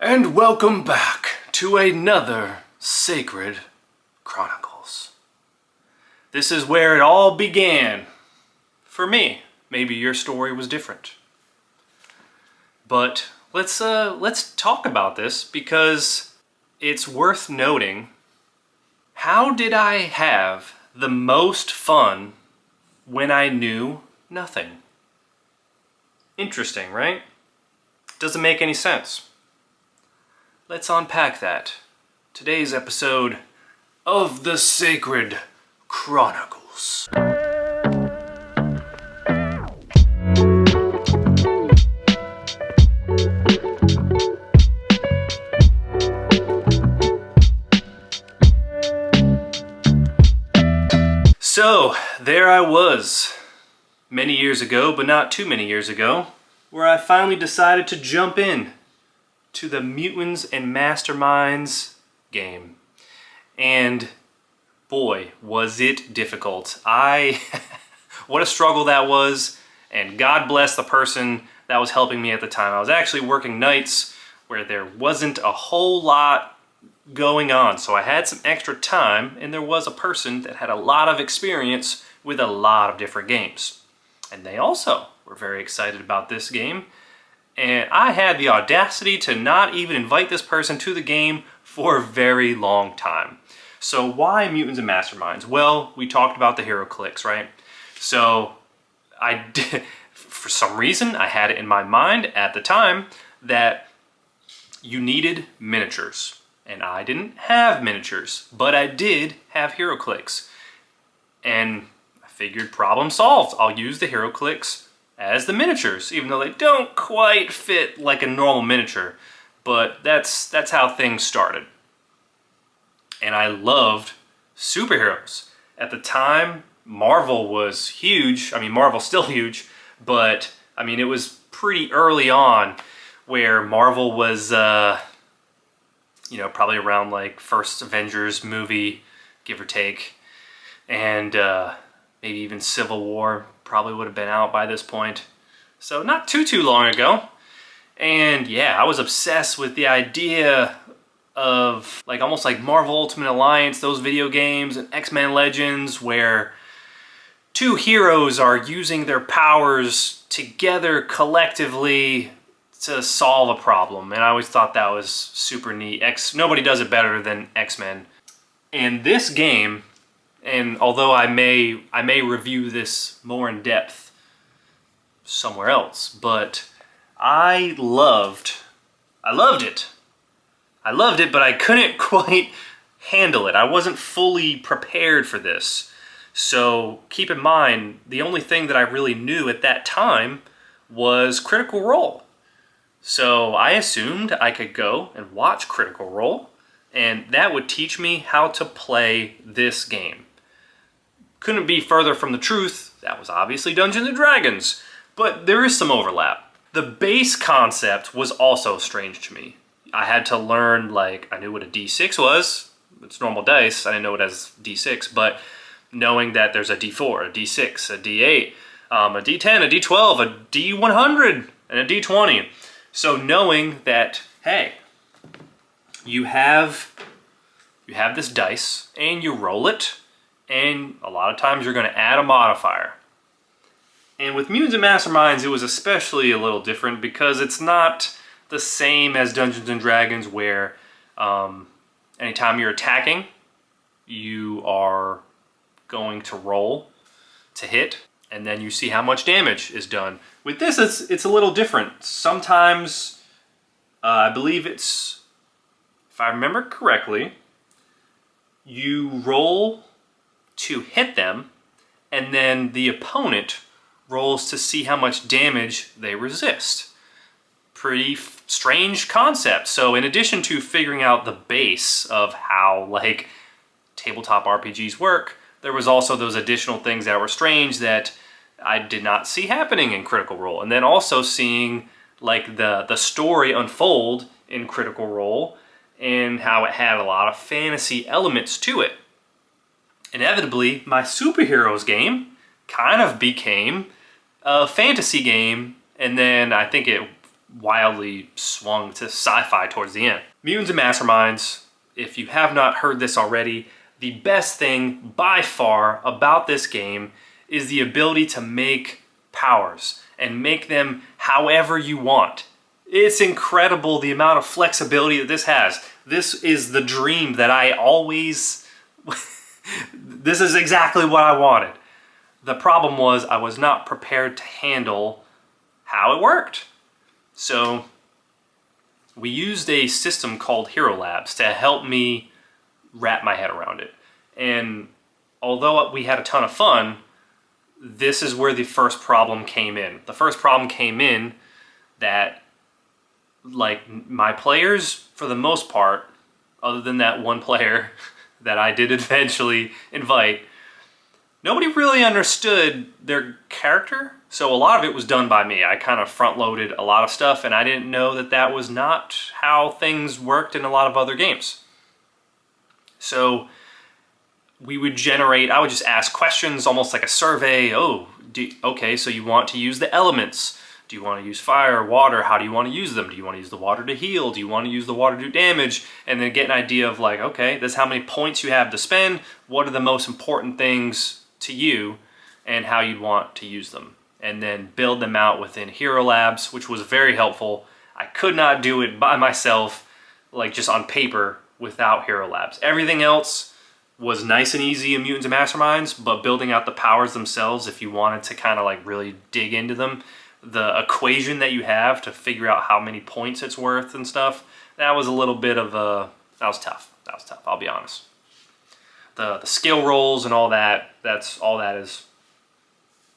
And welcome back to another Sacred Chronicles. This is where it all began. For me, maybe your story was different. But let's talk about this because it's worth noting. How did I have the most fun when I knew nothing? Interesting, right? Doesn't make any sense. Let's unpack that. Today's episode of the Sacred Chronicles. So, there I was, many years ago, but not too many years ago, where I finally decided to jump in to the Mutants and Masterminds game. And boy, was it difficult. What a struggle that was, and God bless the person that was helping me at the time. I was actually working nights where there wasn't a whole lot going on, so I had some extra time, and there was a person that had a lot of experience with a lot of different games. And they also were very excited about this game. And I had the audacity to not even invite this person to the game for a very long time. So why Mutants and Masterminds? Well, we talked about the hero clicks, right? So I did, for some reason, I had it in my mind at the time that you needed miniatures. And I didn't have miniatures, but I did have hero clicks. And I figured problem solved. I'll use the hero clicks as the miniatures, even though they don't quite fit like a normal miniature. But that's how things started. And I loved superheroes. At the time, Marvel was huge. I mean, Marvel's still huge, but I mean, it was pretty early on where Marvel was, probably around like first Avengers movie, give or take. And maybe even Civil War probably would have been out by this point. So not too long ago. And yeah, I was obsessed with the idea of like almost like Marvel Ultimate Alliance, those video games, and X-Men Legends, where two heroes are using their powers together collectively to solve a problem. And I always thought that was super neat. Nobody does it better than X-Men. And this game, and although I may review this more in depth somewhere else, but I loved it. I loved it, but I couldn't quite handle it. I wasn't fully prepared for this. So keep in mind, the only thing that I really knew at that time was Critical Role. So I assumed I could go and watch Critical Role, and that would teach me how to play this game. Couldn't be further from the truth. That was obviously Dungeons and Dragons, but there is some overlap. The base concept was also strange to me. I had to learn, like, I knew what a D6 was. It's normal dice. I didn't know it as D6, but knowing that there's a D4, a D6, a D8, a D10, a D12, a D100, and a D20. So knowing that, hey, you have this dice, and you roll it, and a lot of times you're going to add a modifier. And with Mutants and Masterminds, it was especially a little different because it's not the same as Dungeons and Dragons where anytime you're attacking, you are going to roll to hit, and then you see how much damage is done. With this, it's a little different. Sometimes, I believe it's, if I remember correctly, you roll to hit them, and then the opponent rolls to see how much damage they resist. Pretty strange concept. So in addition to figuring out the base of how like tabletop RPGs work, there was also those additional things that were strange that I did not see happening in Critical Role. And then also seeing like the story unfold in Critical Role and how it had a lot of fantasy elements to it. Inevitably, my superheroes game kind of became a fantasy game, and then I think it wildly swung to sci-fi towards the end. Mutants and Masterminds, if you have not heard this already, the best thing by far about this game is the ability to make powers and make them however you want. It's incredible the amount of flexibility that this has. This is the dream that I always... This is exactly what I wanted. The problem was I was not prepared to handle how it worked. So we used a system called Hero Labs to help me wrap my head around it. And although we had a ton of fun, this is where the first problem came in. The first problem came in that, like, my players, for the most part, other than that one player that I did eventually invite, nobody really understood their character. So a lot of it was done by me. I kind of front-loaded a lot of stuff, and I didn't know that that was not how things worked in a lot of other games. So we would generate, I would just ask questions, almost like a survey. Oh, okay, so you want to use the elements. Do you want to use fire, water? How do you want to use them? Do you want to use the water to heal? Do you want to use the water to do damage? And then get an idea of like, okay, this is how many points you have to spend. What are the most important things to you and how you'd want to use them? And then build them out within Hero Labs, which was very helpful. I could not do it by myself, like just on paper, without Hero Labs. Everything else was nice and easy in Mutants and Masterminds, but building out the powers themselves, if you wanted to kind of like really dig into them, the equation that you have to figure out how many points it's worth and stuff, that was a little bit of a, that was tough, I'll be honest. The skill rolls and all that, all that is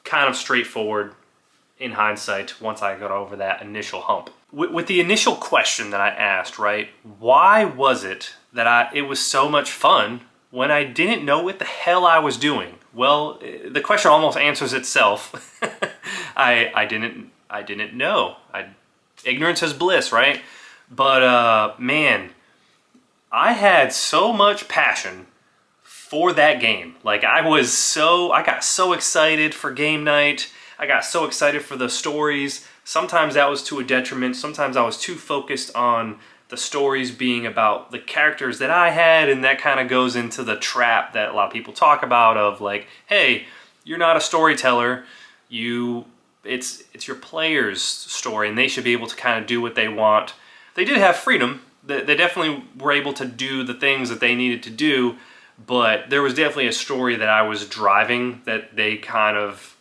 kind of straightforward in hindsight once I got over that initial hump. With the initial question that I asked, right, why was it that it was so much fun when I didn't know what the hell I was doing? Well, the question almost answers itself. I didn't know. Ignorance is bliss, right? But man, I had so much passion for that game. Like I got so excited for game night. I got so excited for the stories. Sometimes that was to a detriment. Sometimes I was too focused on the stories being about the characters that I had, and that kind of goes into the trap that a lot of people talk about of like, hey, you're not a storyteller. It's your player's story, and they should be able to kind of do what they want. They did have freedom. They definitely were able to do the things that they needed to do, but there was definitely a story that I was driving that they kind of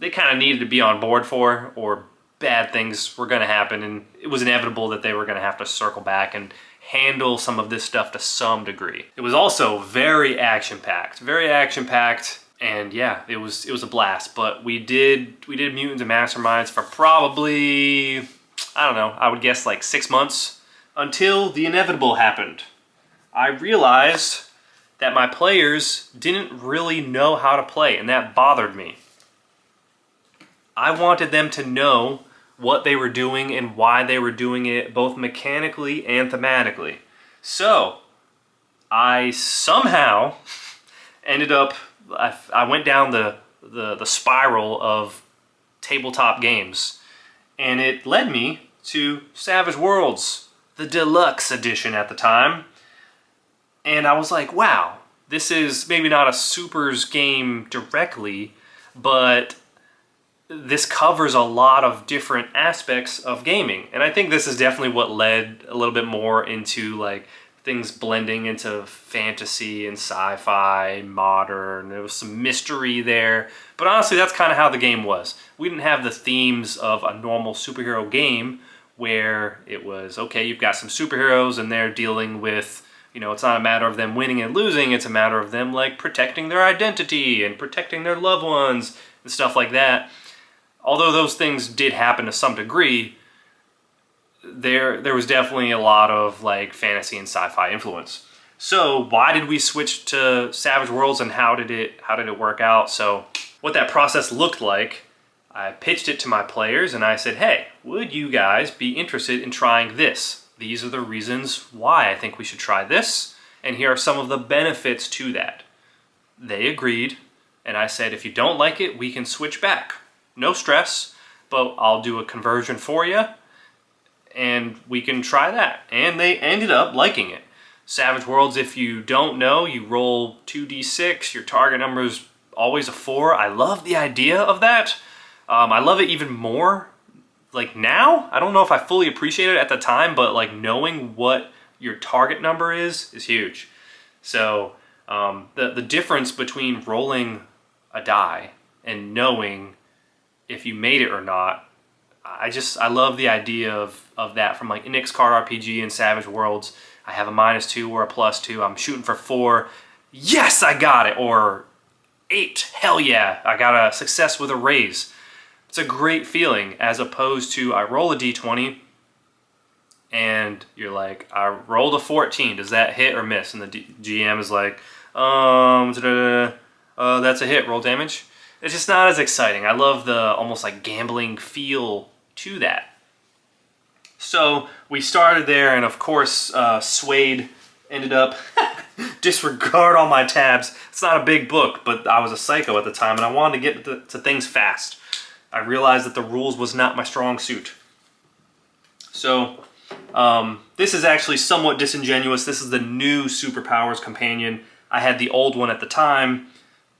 needed to be on board for, or bad things were going to happen, and it was inevitable that they were going to have to circle back and handle some of this stuff to some degree. It was also very action-packed, and yeah, it was a blast. But we did Mutants and Masterminds for probably, I don't know, I would guess like 6 months, until the inevitable happened. I realized that my players didn't really know how to play, and that bothered me. I wanted them to know what they were doing and why they were doing it, both mechanically and thematically. So I somehow ended up, I went down the spiral of tabletop games, and it led me to Savage Worlds, the deluxe edition at the time. And I was like, wow, this is maybe not a supers game directly, but this covers a lot of different aspects of gaming. And I think this is definitely what led a little bit more into like things blending into fantasy and sci-fi, modern. There was some mystery there. But honestly, that's kind of how the game was. We didn't have the themes of a normal superhero game where it was, okay, you've got some superheroes and they're dealing with, you know, it's not a matter of them winning and losing, it's a matter of them like protecting their identity and protecting their loved ones and stuff like that. Although those things did happen to some degree, there was definitely a lot of like fantasy and sci-fi influence. So why did we switch to Savage Worlds, and how did it work out? So what that process looked like, I pitched it to my players and I said, hey, would you guys be interested in trying this? These are the reasons why I think we should try this, and here are some of the benefits to that. They agreed, and I said, if you don't like it, we can switch back. No stress, but I'll do a conversion for you. and we can try that. And they ended up liking it. Savage Worlds, if you don't know, you roll 2d6, your target number is always a 4. I love the idea of that. I love it even more like now. I don't know if I fully appreciate it at the time, but like knowing what your target number is huge. So the difference between rolling a die and knowing if you made it or not, I love the idea of that from like Nick's Card RPG and Savage Worlds. I have a -2 or a +2. I'm shooting for 4. Yes, I got it. Or 8. Hell yeah, I got a success with a raise. It's a great feeling, as opposed to I roll a d20 and you're like, I rolled a 14. Does that hit or miss? And the GM is like, that's a hit. Roll damage. It's just not as exciting. I love the almost like gambling feel to that. So we started there, and of course, Suede ended up disregard all my tabs. It's not a big book, but I was a psycho at the time, and I wanted to get to things fast. I realized that the rules was not my strong suit. So this is actually somewhat disingenuous. This is the new Superpowers companion. I had the old one at the time,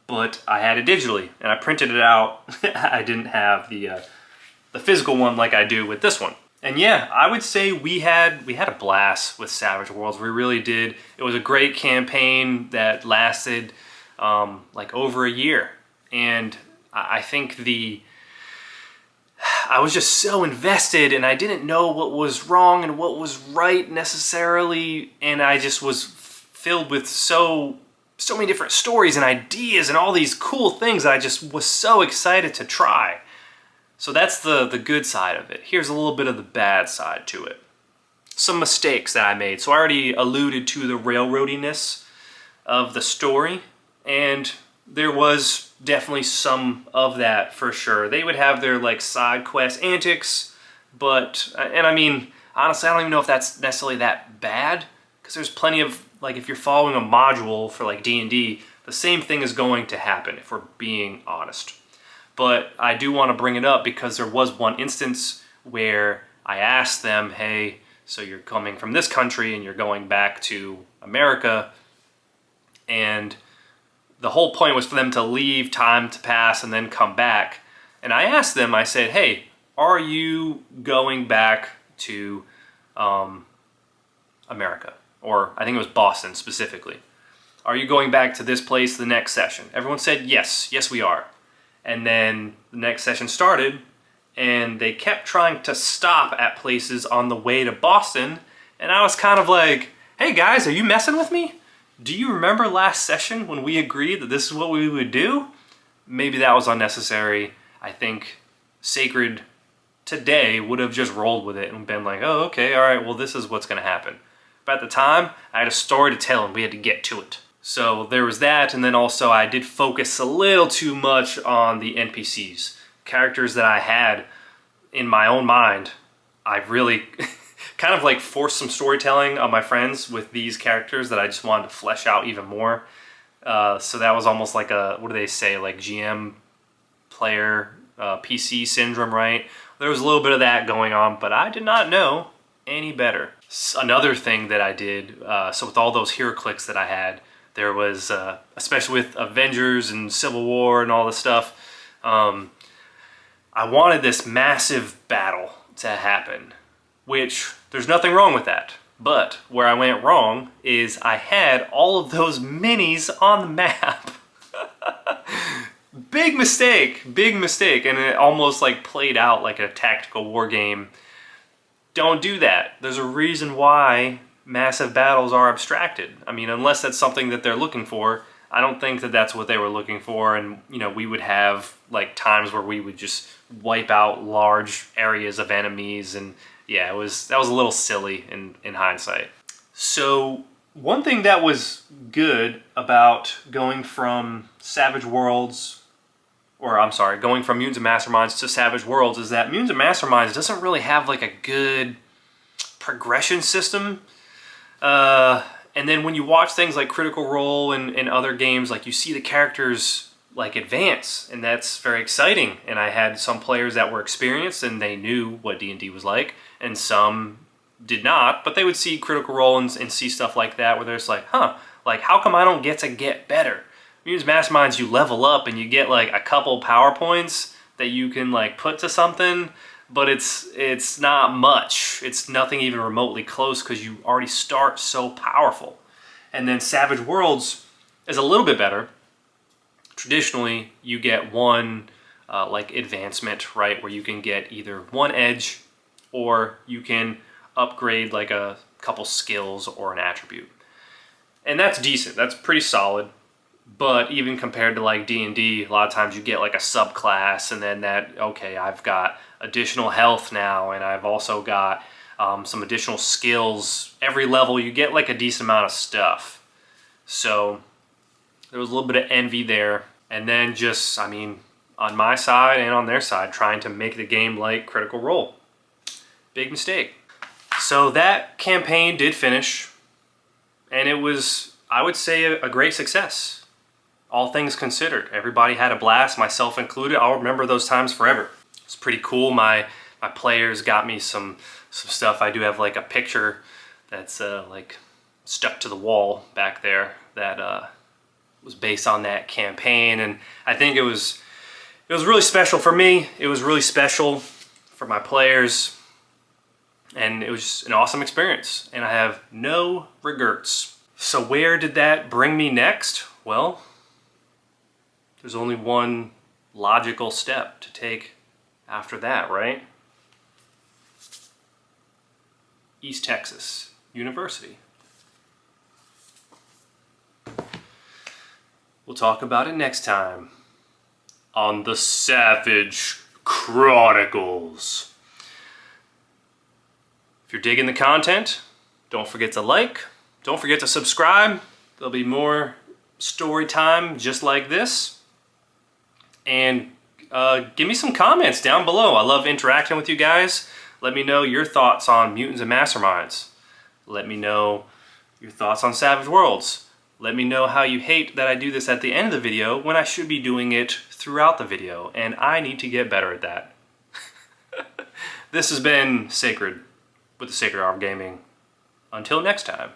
but I had it digitally, and I printed it out. I didn't have the physical one like I do with this one. And yeah, I would say we had a blast with Savage Worlds. We really did. It was a great campaign that lasted like over a year. And I think I was just so invested, and I didn't know what was wrong and what was right necessarily. And I just was filled with so many different stories and ideas and all these cool things that I just was so excited to try. So that's the good side of it. Here's a little bit of the bad side to it. Some mistakes that I made. So I already alluded to the railroadiness of the story, and there was definitely some of that for sure. They would have their like side quest antics, but, and I mean, honestly, I don't even know if that's necessarily that bad, because there's plenty of, like, if you're following a module for like D&D, the same thing is going to happen, if we're being honest. But I do want to bring it up because there was one instance where I asked them, hey, so you're coming from this country and you're going back to America, and the whole point was for them to leave, time to pass, and then come back. And I asked them, I said, hey, are you going back to America? Or I think it was Boston specifically. Are you going back to this place the next session? Everyone said, yes, yes we are. And then the next session started, and they kept trying to stop at places on the way to Boston, and I was kind of like, hey guys, are you messing with me? Do you remember last session when we agreed that this is what we would do? Maybe that was unnecessary. I think Sacred today would have just rolled with it and been like, oh, okay, all right, well, this is what's going to happen. But at the time, I had a story to tell, and we had to get to it. So there was that, and then also I did focus a little too much on the NPCs. Characters that I had in my own mind. I really kind of like forced some storytelling on my friends with these characters that I just wanted to flesh out even more. So that was almost like a, what do they say, like GM player PC syndrome, right? There was a little bit of that going on, but I did not know any better. Another thing that I did, so with all those hero clicks that I had, there was, especially with Avengers and Civil War and all this stuff, I wanted this massive battle to happen, which there's nothing wrong with that. But where I went wrong is I had all of those minis on the map. Big mistake, and it almost like played out like a tactical war game. Don't do that. There's a reason why massive battles are abstracted. I mean, unless that's something that they're looking for, I don't think that that's what they were looking for. And, you know, we would have like times where we would just wipe out large areas of enemies, and yeah, that was a little silly in hindsight. So one thing that was good about going from Savage Worlds, or I'm sorry, going from Mutants and Masterminds to Savage Worlds, is that Mutants and Masterminds doesn't really have like a good progression system. And then when you watch things like Critical Role and other games, like you see the characters like advance, and that's very exciting. And I had some players that were experienced and they knew what D&D was like, and some did not, but they would see Critical Role and see stuff like that where they're just like, huh, like how come I don't get to get better? Mutants Masterminds, you level up and you get like a couple power points that you can like put to something, but it's not much. It's nothing even remotely close because you already start so powerful. And then Savage Worlds is a little bit better. Traditionally, you get one like advancement, right, where you can get either one edge or you can upgrade like a couple skills or an attribute. And that's decent, that's pretty solid. But even compared to like D&D, a lot of times you get like a subclass and then that, okay, I've got additional health now and I've also got some additional skills. Every level you get like a decent amount of stuff. So there was a little bit of envy there. And then just, I mean, on my side and on their side, trying to make the game like Critical Role. Big mistake. So that campaign did finish, and it was, I would say, a great success. All things considered, everybody had a blast, myself included. I'll remember those times forever. It's pretty cool. My players got me some stuff. I do have like a picture that's like stuck to the wall back there that was based on that campaign, and I think it was really special for me. It was really special for my players. And it was an awesome experience, and I have no regrets. So where did that bring me next? Well, there's only one logical step to take after that, right? East Texas University. We'll talk about it next time on the Savage Chronicles. If you're digging the content, don't forget to like, don't forget to subscribe. There'll be more story time just like this. And give me some comments down below. I love interacting with you guys. Let me know your thoughts on Mutants and Masterminds. Let me know your thoughts on Savage Worlds. Let me know how you hate that I do this at the end of the video when I should be doing it throughout the video, and I need to get better at that. This has been Sacred with the Sacred Art of Gaming. Until next time.